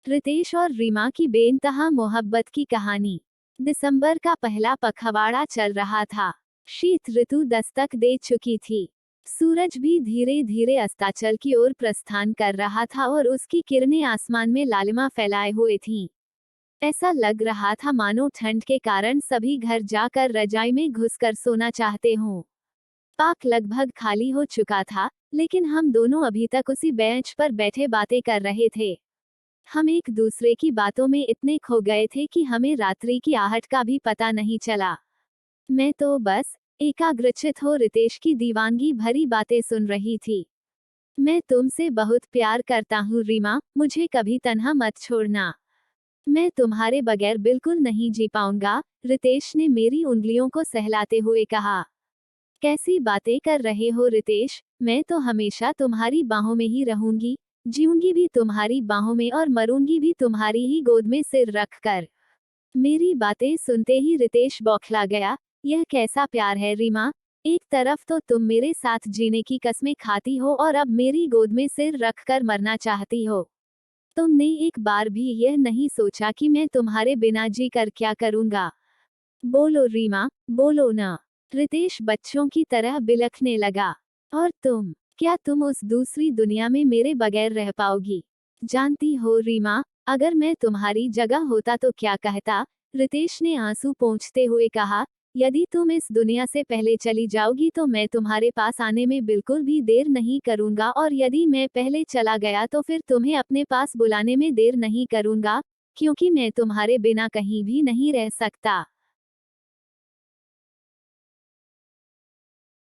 रितेश और रीमा की बेइंतहा मोहब्बत की कहानी। दिसंबर का पहला पखवाड़ा चल रहा था। शीत ऋतु दस्तक दे चुकी थी। सूरज भी धीरे धीरे अस्ताचल की ओर प्रस्थान कर रहा था और उसकी किरणें आसमान में लालिमा फैलाए हुए थीं। ऐसा लग रहा था मानो ठंड के कारण सभी घर जाकर रजाई में घुसकर सोना चाहते हों। पार्क लगभग खाली हो चुका था, लेकिन हम दोनों अभी तक उसी बेंच पर बैठे बातें कर रहे थे। हम एक दूसरे की बातों में इतने खो गए थे कि हमें रात्रि की आहट का भी पता नहीं चला। मैं तो बस एकाग्रचित हो रितेश की दीवानगी भरी बातें सुन रही थी। मैं तुमसे बहुत प्यार करता हूँ रीमा, मुझे कभी तन्हा मत छोड़ना। मैं तुम्हारे बगैर बिल्कुल नहीं जी पाऊंगा, रितेश ने मेरी उंगलियों को सहलाते हुए कहा। कैसी बातें कर रहे हो रितेश, मैं तो हमेशा तुम्हारी बाहों में ही रहूंगी। जीऊंगी भी तुम्हारी बाहों में और मरूंगी भी तुम्हारी ही गोद में सिर रख कर। मेरी बातें सुनते ही रितेश बौखला गया। यह कैसा प्यार है रीमा? एक तरफ तो तुम मेरे साथ जीने की कस्में खाती हो और अब मेरी गोद में सिर रख कर मरना चाहती हो। तुमने एक बार भी यह नहीं सोचा कि मैं तुम्हारे बिना जी कर क्या करूंगा? बोलो रीमा, बोलो ना। रितेश बच्चों की तरह बिलखने लगा। और तुम, क्या तुम उस दूसरी दुनिया में मेरे बगैर रह पाओगी? जानती हो रीमा, अगर मैं तुम्हारी जगह होता तो क्या कहता? रितेश ने आंसू पोंछते हुए कहा। यदि तुम इस दुनिया से पहले चली जाओगी तो मैं तुम्हारे पास आने में बिल्कुल भी देर नहीं करूंगा, और यदि मैं पहले चला गया तो फिर तुम्हें अपने पास बुलाने में देर नहीं करूंगा, क्योंकि मैं तुम्हारे बिना कहीं भी नहीं रह सकता।